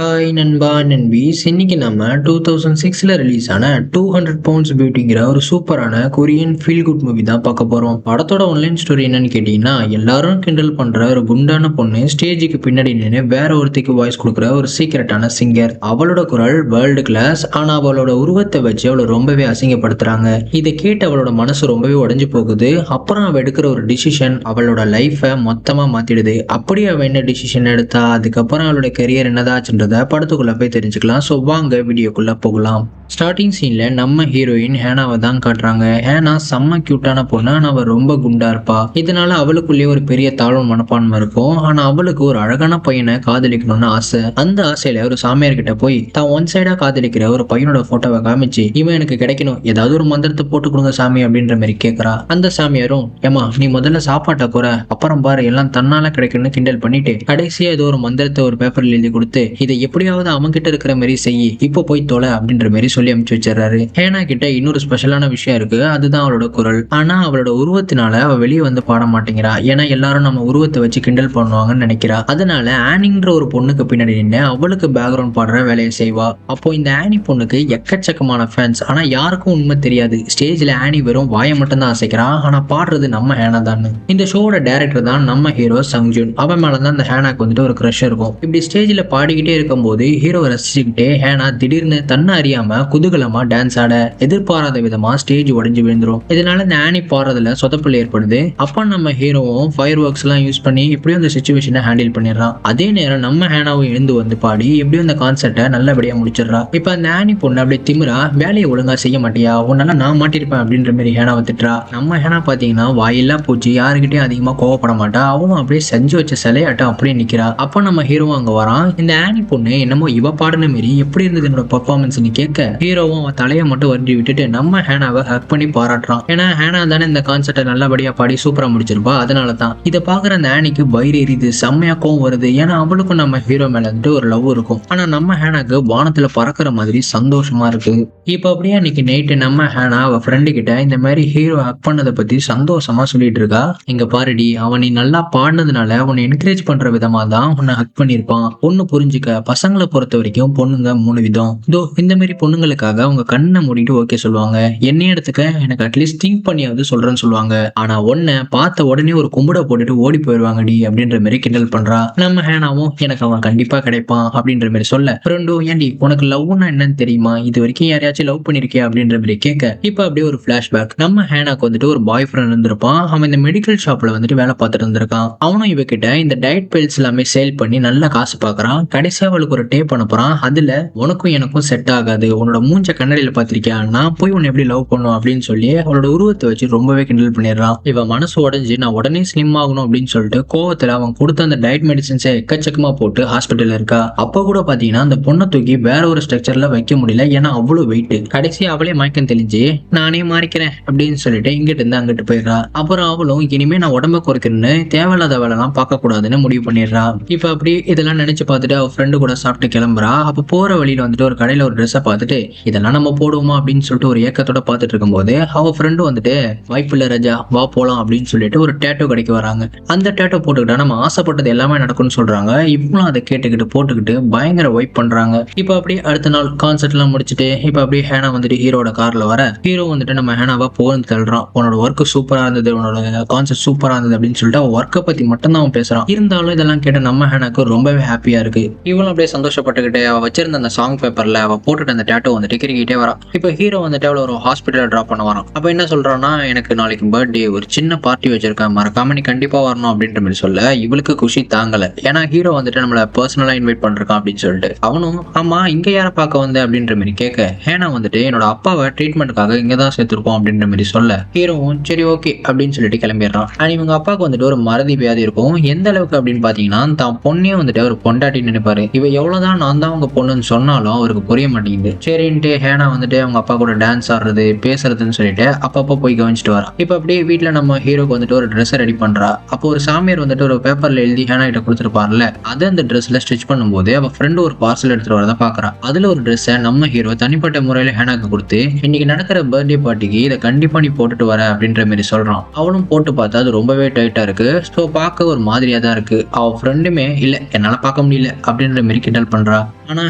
Hi நண்பா நண்பீஸ், இன்னைக்கு நம்ம 2006ல ரிலீஸ் ஆன 200 பவுண்ட்ஸ் பியூட்டிங்கிற ஒரு சூப்பரான கொரியன் ஃபீல் குட் மூவி தான் பார்க்க போறோம். படத்தோட ஒன்லைன் ஸ்டோரி என்னன்னு கேட்டீங்கன்னா, எல்லாரும் கிண்டல் பண்ற ஒரு குண்டான பொண்ணு ஸ்டேஜுக்கு பின்னாடி நின்று வேற ஒருத்திக்கு வாய்ஸ் கொடுக்குற ஒரு சீக்கிரட்டான சிங்கர். அவளோட குரல் வேர்ல்டு கிளாஸ், ஆனா அவளோட உருவத்தை வச்சு அவளை ரொம்பவே அசிங்கப்படுத்துறாங்க. இதை கேட்டு அவளோட மனசு ரொம்பவே உடைஞ்சு போகுது. அப்புறம் அவ எடுக்கிற ஒரு டிசிஷன் அவளோட லைஃபை மொத்தமா மாத்திடுது. அப்படி அவ என்ன டிசிஷன் எடுத்தா, அதுக்கப்புறம் அவளோட கெரியர் என்னதாச்சுன்றத படத்துக்குள்ள போய் தெரிஞ்சுக்கலாம். ஸோ வாங்க வீடியோக்குள்ள போகலாம். ஸ்டார்டிங் சீன்ல நம்ம ஹீரோயின் ஹேனாவை தான் காட்டுறாங்க. ஹேனா செம்ம கியூட்டான பொண்ணு, ஆனா அவ ரொம்ப குண்டா இருப்பா. இதனால அவளுக்குள்ளேயே ஒரு பெரிய தாழ்வு மனப்பான்மை இருக்கும். ஆனா அவளுக்கு ஒரு அழகான பையனை காதலிக்கணும்னு ஆசை. அந்த ஆசையில ஒரு சாமியார் கிட்ட போய் தான் ஒன் சைடா காதலிக்கிற ஒரு பையனோட போட்டோவை காமிச்சு, இவன் எனக்கு கிடைக்கணும், ஏதாவது ஒரு மந்திரத்தை போட்டு கொடுங்க சாமி அப்படின்ற மாதிரி கேட்கறா. அந்த சாமியாரும், ஏமா நீ முதல்ல சாப்பாட்டை குற, அப்புறம் பாரு எல்லாம் தன்னால கிடைக்கணும்னு கிண்டல் பண்ணிட்டு கடைசியா ஏதோ ஒரு மந்திரத்தை ஒரு பேப்பர்ல எழுதி கொடுத்து, இதை எப்படியாவது அவன் கிட்ட இருக்கிற மாதிரி செய்யி, இப்போ போய் தொலை அப்படின்ற மாதிரி சொல்லி அனுப்பிச்சு வச்சிடறாரு. ஹேனா கிட்ட இன்னொரு ஸ்பெஷலான விஷயம் இருக்கு, அதுதான் அவளோட குரல். ஆனா அவளோட உருவத்தினால அவ வெளியே வந்து பாட மாட்டேங்கிறா. ஏன்னா எல்லாரும் நம்ம உருவத்தை வச்சு கிண்டல் பண்ணுவாங்கன்னு நினைக்கிறா. அதனால ஆனின்ற ஒரு பொண்ணுக்கு பின்னாடி நின்று அவளுக்கு பேக்ரவுண்ட் பாடுற வேலையை செய்வா. அப்போ இந்த ஆனி பொண்ணுக்கு எக்கச்சக்கமான ஃபேன்ஸ். ஆனா யாருக்கும் உண்மை தெரியாது. ஸ்டேஜ்ல ஆனி வெறும் வாயை மட்டும் தான் அசைக்கிறான், ஆனா பாடுறது நம்ம ஹேனா தான். இந்த ஷோட டைரக்டர் தான் நம்ம ஹீரோ சங்ஜூன். அவன் மேலதான் அந்த ஹேனாக்கு வந்துட்டு ஒரு க்ரஷ் இருக்கும். இப்படி ஸ்டேஜ்ல பாடிக்கிட்டே இருக்கும்போது ஹீரோ ரசிச்சுக்கிட்டே ஹேனா திடீர்னு தன்னை அறியாம குதூகலமா டான்ஸ் ஆட எதிர்பாராத விதமா ஸ்டேஜ் உடைஞ்சு விழுந்துரும். இதனால இந்த ஆனி பாடுறதுல சொதப்பல் ஏற்படுது. அப்ப நம்ம ஹீரோவும் ஃபயர் ஒர்க்ஸ் எல்லாம் யூஸ் பண்ணி எப்படியும் அந்த சிச்சுவேஷனை ஹேண்டில் பண்ணிடுறான். அதே நேரம் நம்ம ஹேனாவும் எழுந்து வந்து பாடி எப்படியும் அந்த கான்செப்டை நல்லபடியா முடிச்சிடறா. இப்ப அந்த ஆனி பொண்ணு அப்படியே திமிரா, வேலையை ஒழுங்கா செய்ய மாட்டியா, உன்னால நான் மாட்டிருப்பேன் அப்படின்ற மாதிரி ஹேனாவை திட்டுறா. நம்ம ஹேனா பாத்தீங்கன்னா வாயெல்லாம் போச்சு, யாருக்கிட்டையும் அதிகமா கோவப்பட மாட்டா. அவனும் அப்படியே செஞ்சு வச்ச சிலையாட்டம் அப்படியே நிக்கிறா. அப்ப நம்ம ஹீரோவும் அங்க வரான். இந்த ஆனி பொண்ணு என்னமோ இவ பாடுன மாரி எப்படி இருந்தது என்னோட பெர்ஃபார்மன்ஸ் கேட்க, ஹீரோவும் அவன் தலையை மட்டும் வருடி விட்டுட்டு நம்ம ஹேனாவை ஹக் பண்ணி பாராட்டுறான். ஏன்னா ஹேனா தானே இந்த கான்செப்டை நல்லபடியா பாடி சூப்பரா முடிச்சிருப்பா. அதனாலதான் இதை பாக்குற அந்த ஆனிக்கு வயிறு எரியுது, செம்மையா கோவம் வருது. ஏன்னா அவளுக்கும் நம்ம ஹீரோ மேல வந்துட்டு ஒரு லவ் இருக்கும். ஆனா நம்ம ஹேனாக்கு வானத்துல பறக்கிற மாதிரி சந்தோஷமா இருக்கு. இப்ப அப்படியே அன்னைக்கு நைட்டு நம்ம ஹேனா அவ ஃப்ரெண்டு கிட்ட இந்த மாதிரி ஹீரோ ஹக் பண்ணதை பத்தி சந்தோஷமா சொல்லிட்டு இருக்கா. இங்க பாருடி, அவன் நீ நல்லா பாடினதுனால உன்னை என்கரேஜ் பண்ற விதமா தான் உன்னை ஹக் பண்ணிருப்பான். பொண்ணு புரிஞ்சுக்க, பசங்களை பொறுத்த வரைக்கும் பொண்ணுங்க 3 விதம். இந்த மாதிரி பொண்ணுங்களுக்காக அவங்க கண்ணை மூடிட்டு ஓகே சொல்லுவாங்க. என்னைய எடுத்துக்க, எனக்கு அட்லீஸ்ட் திங்க் பண்ணியாவது சொல்றேன்னு சொல்லுவாங்க. ஆனா ஒன்ன பார்த்த உடனே ஒரு கும்பிட போட்டுட்டு ஓடி போயிடுவாங்கடி அப்படின்ற மாதிரி கிண்டல் பண்றா. நம்ம ஹேனாவும் எனக்கு அவன் கண்டிப்பா கிடைப்பான் அப்படின்ற மாதிரி சொல்ல, ஃப்ரெண்டும் ஏன்டி உனக்கு லவ்னா என்னன்னு தெரியுமா, இது வரைக்கும் யாரையாச்சும் லவ் பண்ணிருக்கியா அப்படின்ற மாதிரி கேட்க, இப்ப அப்படியே ஒரு பிளாஷ்பேக். நம்ம ஹேனாக்கு வந்துட்டு ஒரு பாய் ஃப்ரெண்ட் இருந்திருப்பான். அவன் இந்த மெடிக்கல் ஷாப்ல வந்துட்டு வேலை பார்த்துட்டு இருந்திருக்கான். அவனும் இவகிட்ட இந்த டயட் பில்ஸ் எல்லாமே சேல் பண்ணி நல்ல காசு பாக்குறான். கடைசியா அவளுக்கு ஒரு டேப் அனுப்புறான். அதுல உனக்கும் எனக்கும் செட் ஆகாது, உன்னோட மூஞ்ச கண்ணாடியில பாத்திருக்கியா, நான் போய் உன்னை எப்படி லவ் பண்ணும் அப்படின்னு சொல்லி அவளோட உருவத்தை வச்சு ரொம்பவே கிண்டல் பண்ணிடுறான். இவன் மனசு உடஞ்சு நான் உடனே ஸ்லிம் ஆகணும் அப்படின்னு சொல்லிட்டு கோவத்துல அவன் கொடுத்த அந்த டயட் மெடிசின்ஸை எக்கச்சக்கமா போட்டு ஹாஸ்பிட்டல் இருக்கா. அப்ப கூட பாத்தீங்கன்னா அந்த பொண்ணை தூக்கி வேற ஒரு ஸ்ட்ரக்சர்ல வைக்க முடியல, ஏன்னா அவ்வளவு வெயிட். கடைசி அவளே மயக்கம் தெளிஞ்சு நானே மாறிக்கிறேன் அப்படின்னு சொல்லிட்டு இங்கிட்டு இருந்து அங்கிட்டு போயிடுறா. அப்புறம் அவளும் இனிமே நான் உடம்ப குறைக்கிறேன்னு தேவையில்லாத வேலை எல்லாம் பார்க்க கூடாதுன்னு முடிவு பண்ணிடுறா. இப்ப அப்படி இதெல்லாம் நினைச்சு பார்த்துட்டு அவ ஃப்ரெண்டு கூட சாப்பிட்டு கிளம்புறா. அப்ப போற வழியில வந்துட்டு ஒரு கடையில ஒரு ட்ரெஸ்ஸை பார்த்துட்டு இதெல்லாம் நம்ம போடுவோமா அப்படின்னு சொல்லிட்டு ஒரு ஏக்கத்தோட பார்த்துட்டு இருக்கும்போது அவ ஃப்ரெண்டு வந்துட்டு, வாய்ப்பில்லை ராஜா வா போலாம் அப்படின்னு சொல்லிட்டு ஒரு டேட்டோ கடைக்கு வராங்க. அந்த டேட்டோ போட்டுக்கிட்டா நம்ம ஆசைப்பட்டது எல்லாமே நடக்கும்னு சொல்றாங்க. இவங்களும் அதை கேட்டுக்கிட்டு போட்டுக்கிட்டு பயங்கர வைப் பண்றாங்க. இப்ப அப்படியே அடுத்த நாள் கான்செர்ட் எல்லாம் முடிச்சுட்டு இப்ப அப்படியே ஹேனா வந்துட்டு ஹீரோட கார்ல வர, ஹீரோ வந்துட்டு நம்ம ஹேனாவா போன்னு தள்ளுறான். உன்னோட ஒர்க் சூப்பரா இருந்தது, உன்னோட கான்செர்ட் சூப்பரா இருந்தது அப்படின்னு சொல்லிட்டு அவன் ஒர்க்கை பத்தி மட்டும் தான் அவன் பேசுறான். இருந்தாலும் இதெல்லாம் கேட்ட நம்ம ஹேனாக்கு ரொம்பவே ஹாப்பியா இருக்கு. இவளும் அப்படியே சந்தோஷப்பட்டுக்கிட்டு அவ வச்சிருந்த அந்த சாங் பேப்பர்ல அவ போட்டுட்டு அந்த டேட்டோ வந்துட்டு கிரிக்கிட்டே வரா. இப்ப ஹீரோ வந்துட்டு அவளை ஒரு ஹாஸ்பிட்டல் டிராப் பண்ண வரான். அப்ப என்ன சொல்றான்னா, எனக்கு நாளைக்கு பர்த்டே, ஒரு சின்ன பார்ட்டி வச்சிருக்கேன், மறக்காம நீ கண்டிப்பா வரணும் அப்படின்ற மாதிரி சொல்ல இவளுக்கு குஷி தாங்கல. ஏன்னா ஹீரோ வந்துட்டு நம்மள பர்சனலா இன்வைட் பண்றான் அப்படின்னு சொல்லிட்டு. அவனும் ஆமா இங்க யார பார்க்க வந்த அப்படின்ற மாதிரி கேட்க, ஹேனா வந்துட்டு என்னோட அப்பாவை ட்ரீட்மெண்ட்டுக்காக இங்கதான் சேர்த்திருக்கோம் அப்படின்ற மாதிரி சொல்ல, ஹீரோவும் சரி ஓகே அப்படின்னு சொல்லிட்டு கிளம்பிடுறான். அண்ட் இவங்க அப்பாவுக்கு வந்துட்டு ஒரு மறதி வியாதி இருக்கும். எந்த அளவுக்கு அப்படின்னு பாத்தீங்கன்னா, தான் பொண்ணையும் வந்துட்டு அவர் பொண்டாட்டி நினைப்பாரு. இவ எவ்வளவுதான் நான் தான் உங்க பொண்ணுன்னு சொன்னாலும் அவருக்கு புரிய மாட்டேங்குது. சரி சரின்ட்டு ஹேனா வந்துட்டு அவங்க அப்பா கூட டான்ஸ் ஆடுறது பேசுறதுன்னு சொல்லிட்டு அப்பப்போ போய் கவனிச்சிட்டு வரா. இப்போ அப்படியே வீட்டுல நம்ம ஹீரோக்கு வந்துட்டு ஒரு ட்ரெஸ் ரெடி பண்றா. அப்போ ஒரு சாமியார் வந்துட்டு ஒரு பேப்பர்ல எழுதி ஹேனா கிட்ட கொடுத்துருப்பார்ல, அதை அந்த ட்ரெஸ்ல ஸ்டிச் பண்ணும்போது அவ ஃப்ரெண்டு ஒரு பார்சல் எடுத்துட்டு வரதான் பாக்குறா. அதுல ஒரு ட்ரெஸ்ஸை நம்ம ஹீரோ தனிப்பட்ட முறையில ஹேனாக்கு கொடுத்து, இன்னைக்கு நடக்கிற பர்த்டே பார்ட்டிக்கு இதை கண்டிப்பா நீ போட்டுட்டு வர அப்படின்ற மாதிரி சொல்றான். அவளும் போட்டு பார்த்தா அது ரொம்பவே டைட்டா இருக்கு. ஸோ பார்க்க ஒரு மாதிரியா தான் இருக்கு. அவ ஃப்ரெண்டுமே இல்ல என்னால பார்க்க முடியல அப்படின்ற மாதிரி கிண்டல் பண்றா. ஆனா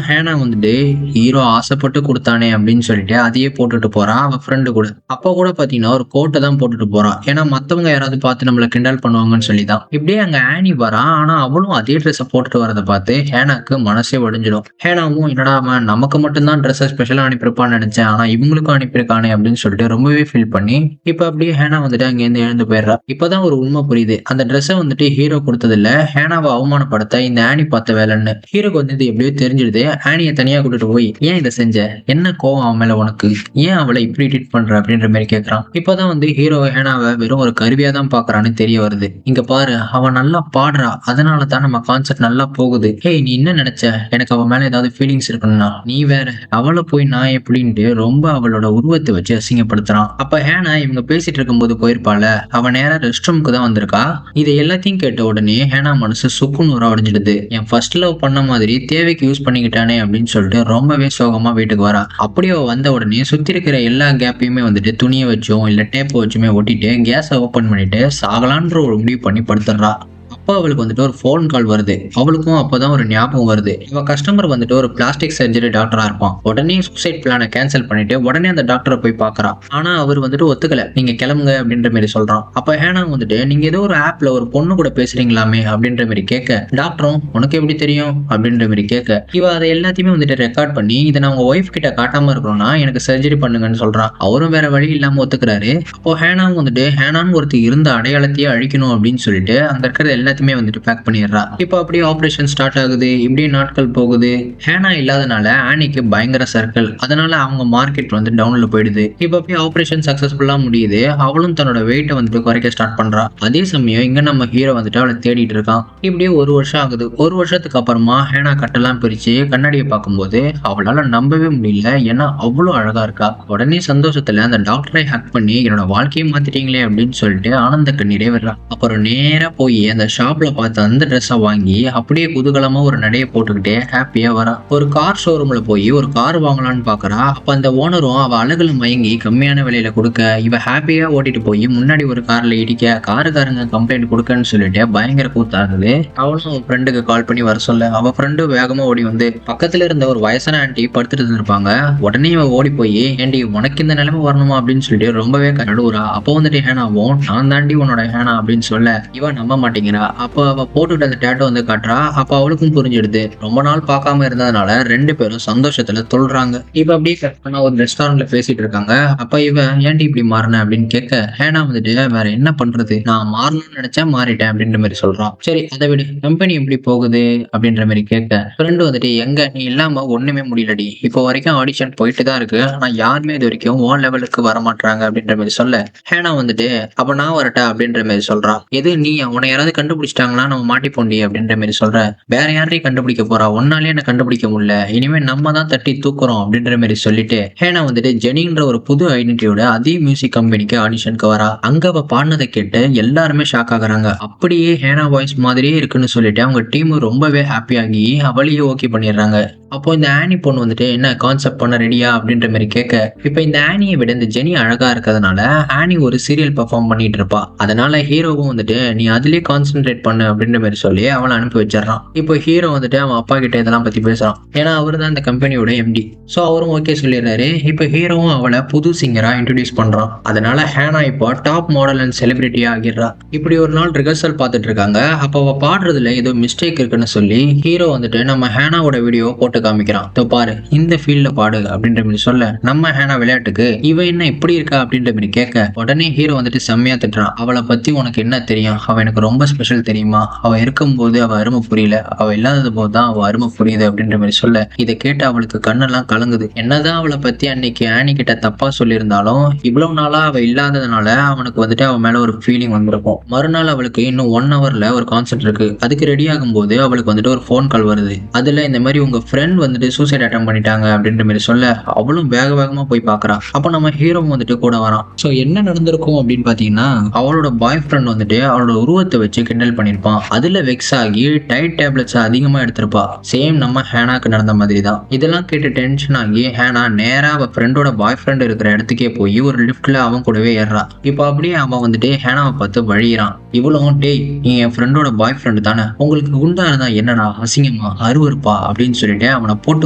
ஹேனா வந்துட்டு ஹீரோ ஆசைப்பட்டு கொடுத்தானே அப்படின்னு சொல்லிட்டு அதையே போட்டுட்டு போறா அவ ஃப்ரெண்டு கூட. அப்போ கூட பாத்தீங்கன்னா ஒரு கோட்டை தான் போட்டுட்டு போறா. ஏன்னா மத்தவங்க யாராவது பார்த்து நம்மள கிண்டல் பண்ணுவாங்கன்னு சொல்லிதான். இப்படியே அங்க ஆனி வரா. ஆனா அவளும் அதே ட்ரெஸ்ஸை போட்டுட்டு வரதை பார்த்து ஹேனாக்கு மனசே ஒடிஞ்சிடும். ஹேனாவும் என்னடா அவன் நமக்கு மட்டும்தான் ட்ரெஸ்ஸை ஸ்பெஷலா அனுப்பியிருப்பான்னு நினைச்சேன், ஆனா இவங்களுக்கும் அனுப்பியிருக்கானே அப்படின்னு சொல்லிட்டு ரொம்பவே ஃபீல் பண்ணி இப்ப அப்படியே ஹேனா வந்துட்டு அங்க இருந்து எழுந்து போயிடுறா. இப்பதான் ஒரு உண்மை புரியுது. அந்த ட்ரெஸ்ஸை வந்துட்டு ஹீரோ கொடுத்தது இல்ல, ஹேனாவை அவமானப்படுத்த இந்த ஆனி பார்த்த வேலைன்னு. ஹீரோக்கு வந்து இது எப்படியோ தெரிஞ்சிடுது. ஆனியை தனியா கூட்டிட்டு போய் ஏன் இதை செஞ்ச, என்ன கோவம் அவன் மேல உனக்கு, ஏன் அவளை இப்படி ட்ரீட் பண்ற அப்படின்ற மாதிரி கேட்கறான். இப்பதான் வந்து ஹீரோ ஹேனாவை வெறும் ஒரு கருவியா தான் பாக்குறான்னு தெரிய வருது. இங்க பாரு அவன் நல்லா பாடுறா, அதனால தான் நம்ம கான்செப்ட் நல்லா போகுது. ஹே நீ என்ன நினைச்ச, எனக்கு அவன் மேல ஏதாவது ஃபீலிங்ஸ் இருக்குன்னா நீ வேற, அவளை போய் நான் எப்படின்ட்டு ரொம்ப அவளோட உருவத்தை வச்சு அசிங்கப்படுத்துறான். அப்ப ஹேனா இவங்க பேசிட்டு இருக்கும்போது போயிருப்பால, அவன் நேரா ரெஸ்ட் ரூமுக்கு தான் வந்திருக்கா. இதை எல்லாத்தையும் கேட்ட உடனே ஹேனா மனசு சுக்குநூறா உடைஞ்சிடுது. என் ஃபர்ஸ்ட் லவ் பண்ண மாதிரி தேவைக்கு யூஸ் பண்ணிக்கிட்டானே அப்படின்னு சொல்லிட்டு ரொம்பவே சோகமா வீட்டுக்கு வரா. அப்படியே வந்த உடனே சுத்தி இருக்கிற எல்லா கேப்பையுமே வந்துட்டு துணியை வச்சும் இல்ல டேப் வச்சுமே ஒட்டிட்டு கேஸை ஓபன் பண்ணிட்டு சாகலான்ற ஒரு முடிவு பண்ணி படுத்துடுறா. அப்போ அவளுக்கு வந்துட்டு ஒரு ஃபோன் கால் வருது. அவளுக்கும் அப்பதான் ஒரு ஞாபகம் வருது. இவ கஸ்டமர் வந்துட்டு ஒரு பிளாஸ்டிக் சர்ஜரி டாக்டரா இருப்பான். உடனே சூசைட் பிளானை கேன்சல் பண்ணிட்டு உடனே அந்த டாக்டரை போய் பாக்குறா. ஆனா அவர் வந்துட்டு ஒத்துக்கல, நீங்க கிளம்புங்க அப்படின்ற மாதிரி சொல்றான். அப்ப ஹேனா வந்துட்டு நீங்க ஏதோ ஒரு ஆப்ல ஒரு பொண்ணு கூட பேசுறீங்களாமே அப்படின்ற மாதிரி கேட்க, டாக்டரும் உனக்கு எப்படி தெரியும் அப்படின்ற மாதிரி கேட்க, இவ அதை எல்லாத்தையுமே வந்துட்டு ரெக்கார்ட் பண்ணி இதை நான் உங்க ஒய்ஃப் கிட்ட காட்டாம இருக்கணும்னா எனக்கு சர்ஜரி பண்ணுங்கன்னு சொல்றான். அவரும் வேற வழி இல்லாம ஒத்துக்கிறாரு. அப்போ ஹேனாவும் வந்துட்டு ஹேனான்னு ஒருத்தர் இருந்த அடையாளத்தையே அழிக்கணும் அப்படின்னு சொல்லிட்டு அங்க இருக்கிற எல்லாத்தையுமே வந்துட்டு பேக் பண்ணிடுறா. இப்போ அப்படியே ஆபரேஷன் ஸ்டார்ட் ஆகுது. இப்படியே நாட்கள் போகுது. ஹேனா இல்லாதனால ஆனிக்கு பயங்கர சர்க்கிள். அதனால அவங்க மார்க்கெட் வந்து டவுன்ல போயிடுது. இப்போ அப்படியே ஆபரேஷன் சக்சஸ்ஃபுல்லா முடியுது. அவளும் தன்னோட வெயிட்டை வந்துட்டு குறைக்க ஸ்டார்ட் பண்றா. அதே சமயம் இங்க நம்ம ஹீரோ வந்துட்டு அவளை தேடிட்டு இருக்கான். இப்படியே ஒரு வருஷம் ஆகுது. ஒரு வருஷத்துக்கு அப்புறமா ஹேனா கட்டெல்லாம் பிரிச்சு கண்ணாடியை பார்க்கும்போது அவளால நம்பவே முடியல. ஏன்னா அவ்வளவு அழகா இருக்கா. உடனே சந்தோஷத்துல அந்த டாக்டரை ஹேக் பண்ணி என்னோட வாழ்க்கையை மாத்திட்டீங்களே அப்படின்னு சொல்லிட்டு ஆனந்த கண்ணீரே வர்றா. அப்புறம் நேரா போய் அந்த ஷாப்ல பார்த்து அந்த ட்ரெஸ்ஸை வாங்கி அப்படியே குதூகலமா ஒரு நடைய போட்டுக்கிட்டே ஹாப்பியா வரா. ஒரு கார் ஷோரூம்ல போய் ஒரு கார் வாங்கலாம்னு பாக்குறா. அப்ப அந்த ஓனரும் அவ அழகுல மயங்கி கம்மியான விலையில கொடுக்க, இவ ஹாப்பியா ஓட்டிட்டு போய் முன்னாடி ஒரு கார்ல இடிக்க, காருக்காரங்க கம்ப்ளைண்ட் கொடுக்கன்னு சொல்லிட்டு பயங்கர கூத்தாகுது. அவளும் அவ ஃப்ரெண்டுக்கு கால் பண்ணி வர சொல்ல, அவ ஃப்ரெண்டு வேகமா ஓடி வந்து பக்கத்துல இருந்த ஒரு வயசான ஆண்டி படுத்துட்டு இருந்திருப்பாங்க. உடனே இவ ஓடி போய் ஏண்டி உனக்கு இந்த நிலைமை வரணுமா அப்படின்னு சொல்லிட்டு ரொம்பவே கடுறா. அப்போ வந்துட்டு ஹேனாவும் நான் தாண்டி உன்னோட ஹேனா அப்படின்னு சொல்ல இவன் நம்ப மாட்டேங்கிறா. அப்போ அவ போட்டுட்டு அந்த டேட்டோ வந்து காட்டுறா. அப்ப அவளுக்கும் புரிஞ்சிடுது. ரொம்ப நாள் பார்க்காம இருந்ததுனால ரெண்டு பேரும் சந்தோஷத்துல தொல்றாங்க. இப்ப அப்படியே கரெக்டான ஒரு ரெஸ்டாரண்ட்ல பேசிட்டு இருக்காங்க. அப்ப இவன் ஏன்டி இப்படி மாறின அப்படின்னு கேட்க, ஹேனா வந்துட்டு வேற என்ன பண்றது, நான் மாறணும்னு நினைச்சா மாறிட்டேன் அப்படின்ற மாதிரி சொல்றான். சரி அதை விட கம்பெனி எப்படி போகுது அப்படின்ற மாதிரி கேட்க, ஃப்ரெண்டு வந்துட்டு எங்க நீ இல்லாம ஒண்ணுமே முடியலடி, இப்போ வரைக்கும் ஆடிஷன் போயிட்டு தான் இருக்கு, ஆனா யாருமே இது வரைக்கும் ஓ லெவலுக்கு வர மாட்டாங்க அப்படின்ற மாதிரி சொல்ல, ஹேனா வந்துட்டு அப்ப நான் வரட்டா அப்படின்ற மாதிரி சொல்றான். எது நீ உன்னை யாராவது கண்டுபிடிச்சிட்டாங்களா, நம்ம மாட்டிப்போண்டி அப்படின்ற மாதிரி சொல்ற, வேற யாரையும் கண்டுபிடிக்க போறா, ஒன்னாலே என்ன கண்டுபிடிக்க முடியல, இனிமே நம்ம தான் தட்டி தூக்குறோம் அப்படின்ற மாதிரி சொல்லிட்டு ஹேனா வந்துட்டு ஜெனின்ற ஒரு புது ஐடென்டிட்டியோட அதே மியூசிக் கம்பெனிக்கு ஆடிஷனுக்கு வரா. அங்க அவ பாடினதை கேட்டு எல்லாருமே ஷாக் ஆகுறாங்க. அப்படியே ஹேனா வாய்ஸ் மாதிரியே இருக்குன்னு சொல்லிட்டு அவங்க டீம் ரொம்பவே ஹாப்பி ஆகி அவளையே ஓகே பண்ணிடுறாங்க. அப்போ இந்த ஆனி பொண்ணு வந்துட்டு என்ன கான்செப்ட் பண்ண ரெடியா அப்படின்ற மாதிரி கேட்க, இப்ப இந்த ஆனியை விட இந்த ஜெனி அழகா இருக்கிறதுனால ஆனி ஒரு சீரியல் பெர்ஃபார்ம் பண்ணிட்டு இருப்பா. அதனால ஹீரோவும் வந்துட்டு நீ அதுலயே கான்சென்ட்ரேட் பண்ணு அப்படின்ற மாதிரி சொல்லி அவளை அனுப்பி வச்சிடறான். இப்போ ஹீரோ வந்துட்டு அவன் அப்பா கிட்ட இதெல்லாம் பத்தி பேசுறான். ஏன்னா அவரு தான் இந்த கம்பெனியோட எம்டி. ஸோ அவரும் ஓகே சொல்லிடுறாரு. இப்போ ஹீரோவும் அவளை புது சிங்கரா இன்ட்ரடியூஸ் பண்றான். அதனால ஹேனா இப்போ டாப் மாடல் அண்ட் செலிபிரிட்டியா ஆகிடுறா. இப்படி ஒரு நாள் ரிஹர்சல் பார்த்துட்டு இருக்காங்க. அப்போ அவ பாடுறதுல ஏதோ மிஸ்டேக் இருக்குன்னு சொல்லி ஹீரோ வந்துட்டு நம்ம ஹேனாவோட வீடியோ போட்டு காமிக்கிறான். பாரு இந்த ஃபீல்ட்ல பாடு அப்படின்ற மாதிரி சொல்ல, நம்ம ஹேனா விளையாட்டுக்கு இவ என்ன இப்படி இருக்கா அப்படின்ற மாதிரி கேட்க, உடனே ஹீரோ வந்துட்டு செம்மையா திட்டுறான். அவளை பத்தி உனக்கு என்ன தெரியும், அவ எனக்கு ரொம்ப ஸ்பெஷல் தெரியுமா, அவ இருக்கும்போது அவ அருமை புரியல, அவ இல்லாதது போதுதான் அவ அருமை புரியுது அப்படின்ற மாதிரி சொல்ல, இதை கேட்டு அவளுக்கு கண்ணெல்லாம் கலங்குது. என்னதான் அவளை பத்தி அன்னைக்கு ஆனி கிட்ட தப்பா சொல்லியிருந்தாலும் இவ்வளவு நாளா அவ இல்லாததுனால அவனுக்கு வந்துட்டு அவன் மேல ஒரு ஃபீலிங் வந்திருக்கும். மறுநாள் அவளுக்கு இன்னும் 1 ஹவர்ல ஒரு கான்செர்ட் இருக்கு. அதுக்கு ரெடி ஆகும் போது அவளுக்கு வந்துட்டு ஒரு ஃபோன் கால் வருது. அதுல இந்த மாதிரி உங்க ஃப்ரெண்ட் ஃப்ரெண்ட் வந்துட்டு சூசைட் அட்டம் பண்ணிட்டாங்க அப்படின்ற மாதிரி சொல்ல அவளும் வேக வேகமா போய் பாக்குறா. அப்ப நம்ம ஹீரோ வந்துட்டு கூட வரான். சோ என்ன நடந்திருக்கும் அப்படின்னு பாத்தீங்கன்னா, அவளோட பாய் ஃப்ரெண்ட் வந்துட்டு அவளோட உருவத்தை வச்சு கிண்டல் பண்ணிருப்பான். அதுல வெக்ஸ் ஆகி டைட் டேப்லெட்ஸ் அதிகமா எடுத்திருப்பா. சேம் நம்ம ஹேனாக்கு நடந்த மாதிரி தான். இதெல்லாம் கேட்டு டென்ஷன் ஆகி ஹேனா நேரா அவ ஃப்ரெண்டோட பாய் ஃப்ரெண்ட் இருக்கிற இடத்துக்கே போய் ஒரு லிஃப்ட்ல அவன் கூடவே ஏறா. இப்போ அப்படியே அவன் வந்துட்டு ஹேனாவை பார்த்து வழியிறான். இவ்வளவும் டேய் நீ என் ஃப்ரெண்டோட பாய் ஃப்ரெண்டு தானே, உங்களுக்கு குண்டா இருந்தா என்னடா அசிங்கமா அருவருப்பா அப்படின்னு சொல்லிட்டு அவனை போட்டு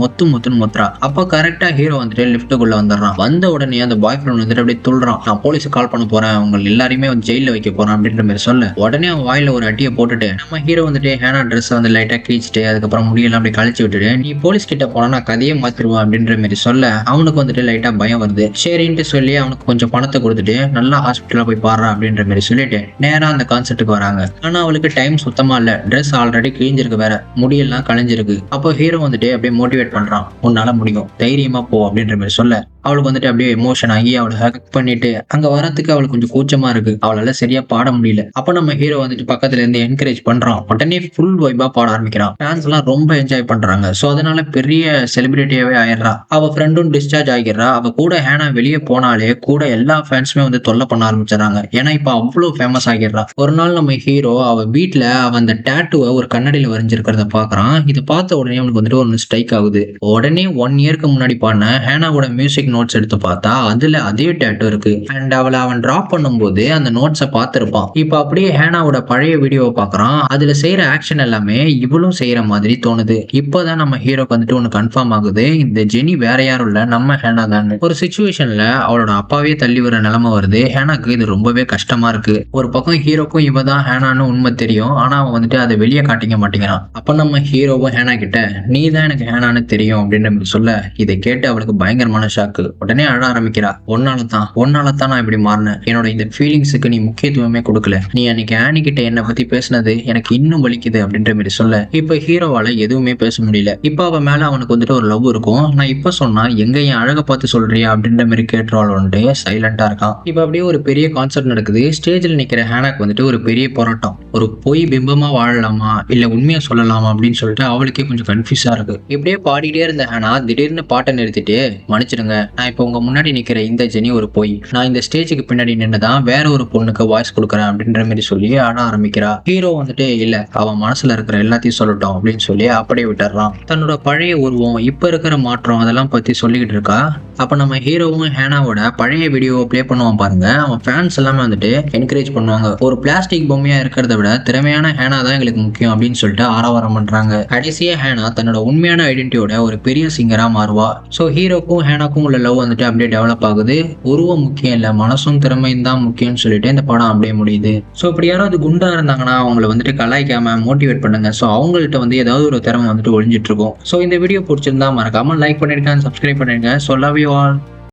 மொத்துன்னு மொத்துறா. அப்ப கரெக்டா ஹீரோ வந்துட்டு லிஃப்ட்டுக்குள்ள வந்துடுறான். வந்த உடனே அந்த பாய் ஃப்ரெண்ட் வந்துட்டு அப்படியே துள்றான். நான் போலீஸுக்கு கால் பண்ண போறேன், உங்க எல்லாரையுமே வந்து ஜெயில வைக்க போறேன் அப்படின்ற மாதிரி சொல்ல உடனே அவன் வாயில ஒரு அட்டியை போட்டுட்டு நம்ம ஹீரோ வந்துட்டு ஹேனா ட்ரெஸ் வந்து லைட்டா கீச்சிட்டு அதுக்கப்புறம் முடியெல்லாம் அப்படி கழிச்சு விட்டுட்டு நீ போலீஸ் கிட்ட போனா நான் கதையே மாத்திருவேன் அப்படின்ற மாதிரி சொல்ல அவனுக்கு வந்துட்டு லைட்டா பயம் வருது. சரின்ட்டு சொல்லி அவனுக்கு கொஞ்சம் பணத்தை கொடுத்துட்டு நல்லா ஹாஸ்பிட்டலா போய் பாடுறா அப்படின்ற மாதிரி சொல்லிட்டு நேரா அந்த கான்செர்ட்டுக்கு வராங்க. ஆனா அவளுக்கு டைம் சுத்தமா இல்ல. ட்ரெஸ் ஆல்ரெடி கிழிஞ்சிருக்கு, வேற முடியெல்லாம் கழிஞ்சிருக்கு. அப்போ ஹீரோ வந்துட்டு அப்படியே மோட்டிவேட் பண்றான். உன்னால முடியும், தைரியமா போ அப்படின்ற மாதிரி சொல்ல அவளுக்கு வந்துட்டு அப்படியே எமோஷன் ஆகி அவளை ஹக் பண்ணிட்டு அங்க வரதுக்கு அவளுக்கு கொஞ்சம் கூச்சமா இருக்கு. அவளால சரியா பாட முடியல. அப்ப நம்ம ஹீரோ வந்துட்டு பக்கத்துல இருந்து என்கரேஜ் பண்றான். உடனே ஃபுல் வைபா பாட ஆரம்பிக்கிறான். ஃபேன்ஸ் எல்லாம் ரொம்ப என்ஜாய் பண்றாங்க. சோ அதனால பெரிய செலிபிரிட்டியாவே ஆயிடுறா. அவ ஃப்ரெண்டும் டிஸ்சார்ஜ் ஆகிடுறா. அவ கூட ஹேனா வெளியே போனாலே கூட எல்லா ஃபேன்ஸுமே வந்து தொல்லை பண்ண ஆரம்பிச்சிடறாங்க. ஏன்னா இப்ப அவ்வளவு ஃபேமஸ் ஆகிடுறா. ஒரு நாள் நம்ம ஹீரோ அவ வீட்டுல அவ அந்த டேட்டுவை ஒரு கண்ணடியில வரைஞ்சிருக்கிறத பாக்குறான். இதை பார்த்த உடனே அவனுக்கு வந்துட்டு ஒரு ஸ்ட்ரைக் ஆகுது. உடனே 1 இயருக்கு முன்னாடி பாடின ஹேனாவோட மியூசிக் நோட்ஸ் எடுத்து பார்த்தா அதுல அதே டேட்டு இருக்கு. அண்ட் அவளை அவன் டிராப் பண்ணும்போது அந்த நோட்ஸை பார்த்திருப்பான். இப்ப அப்படியே ஹேனாவோட பழைய வீடியோவை பாக்குறான். அதுல செய்யற ஆக்ஷன் எல்லாமே இவளும் செய்யற மாதிரி தோணுது. இப்பதான் நம்ம ஹீரோக்கு வந்துட்டு ஒண்ணு கன்ஃபார்ம் ஆகுது, இந்த ஜெனி வேற யாரும் இல்ல, நம்ம ஹேனா தான். ஒரு சிச்சுவேஷன்ல அவளோட அப்பாவே தள்ளி வர நிலைமை வருது. ஹேனாக்கு இது ரொம்பவே கஷ்டமா இருக்கு. ஒரு பக்கம் ஹீரோக்கும் இவதான் ஹேனான்னு உண்மை தெரியும். ஆனா அவன் வந்துட்டு அதை வெளியே காட்டிக்க மாட்டேங்கிறான். அப்ப நம்ம ஹீரோவும் ஹேனா கிட்ட நீ தான் எனக்கு ஹேனான்னு தெரியும் அப்படின்னு சொல்ல இதை கேட்டு அவளுக்கு பயங்கரமான ஷாக்கு. உடனே அழ ஆரம்பிக்கிறா. ஒன்னாலதான் நான் இப்படி மாறினேன். என்னோட இந்த ஃபீலிங்ஸுக்கு நீ முக்கியத்துவமே கொடுக்கல. நீ அன்னைக்கு ஆனி கிட்ட என்னை பத்தி பேசினது எனக்கு இன்னும் வலிக்குது அப்படின்ற மாதிரி சொல்ல இப்ப ஹீரோவால எதுவுமே பேச முடியல. இப்ப அவ மேல அவனுக்கு வந்துட்டு ஒரு லவ் இருக்கும். நான் இப்ப சொன்னா எங்க என் அழக பார்த்து சொல்றியா அப்படின்ற மாதிரி கேட்டுறாளோன்ட்டு சைலண்டா இருக்கான். இப்ப அப்படியே ஒரு பெரிய கான்சர்ட் நடக்குது. ஸ்டேஜில் நிக்கிற ஹேனாக்கு வந்துட்டு ஒரு பெரிய போராட்டம். ஒரு பொய் பிம்பமா வாழலாமா இல்ல உண்மையா சொல்லலாமா அப்படின்னு சொல்லிட்டு அவளுக்கே கொஞ்சம் கன்ஃபியூஸா இருக்கு. இப்படியே பாடிட்டே இருந்த ஹேனா திடீர்னு பாட்டை நிறுத்திட்டு மன்னிச்சிடுங்க, நான் இப்ப உங்க முன்னாடி நிக்கிற இந்த ஜெனி ஒரு பொய். நான் இந்த ஸ்டேஜுக்கு பின்னாடி நின்னுதான் வேற ஒரு பொண்ணுக்கு வாய்ஸ் கொடுக்குறேன் அப்படின்ற மாதிரி சொல்லி ஆட ஆரம்பிக்கிறா. ஹீரோ வந்துட்டு இல்ல அவன் மனசுல இருக்கிற எல்லாத்தையும் சொல்லட்டும் அப்படின்னு சொல்லி அப்படியே விட்டுறான். தன்னோட பழைய உருவம் இப்ப இருக்கிற மாற்றம் அதெல்லாம் பத்தி சொல்லிக்கிட்டு இருக்கா. அப்ப நம்ம ஹீரோவும் ஹேனாவோட பழைய வீடியோவை பிளே பண்ணுவான் பாருங்க. அவன் ஃபேன்ஸ் எல்லாமே வந்துட்டு என்கரேஜ் பண்ணுவாங்க. ஒரு பிளாஸ்டிக் பொம்மையா இருக்கிறத விட திறமையான ஹேனா தான் எங்களுக்கு முக்கியம் அப்படின்னு சொல்லிட்டு ஆரவாரம் பண்றாங்க. கடைசியா ஹேனா தன்னோட உண்மையான ஐடென்டிட்டியோட ஒரு பெரிய சிங்கரா மாறுவா. சோ ஹீரோக்கும் ஹேனாக்கும் உள்ள லவ் வந்துட்டு அப்படியே டெவலப் ஆகுது. உருவம் முக்கியம் இல்ல, மனசும் திறமையும் தான் முக்கியம்னு சொல்லிட்டு இந்த படம் அப்படியே முடியுது. சோ இப்படி யாராவது குண்டா இருந்தாங்கன்னா அவங்களை வந்துட்டு கலாய்க்காம மோட்டிவேட் பண்ணுங்க. சோ அவங்கள்ட்ட வந்து ஏதாவது ஒரு திறமை வந்துட்டு ஒழிஞ்சிட்டு இருக்கும். சோ இந்த வீடியோ பிடிச்சிருந்தா மறக்காம லைக் பண்ணிருக்கேன், சப்ஸ்கிரைப் பண்ணிருங்க. So love you all.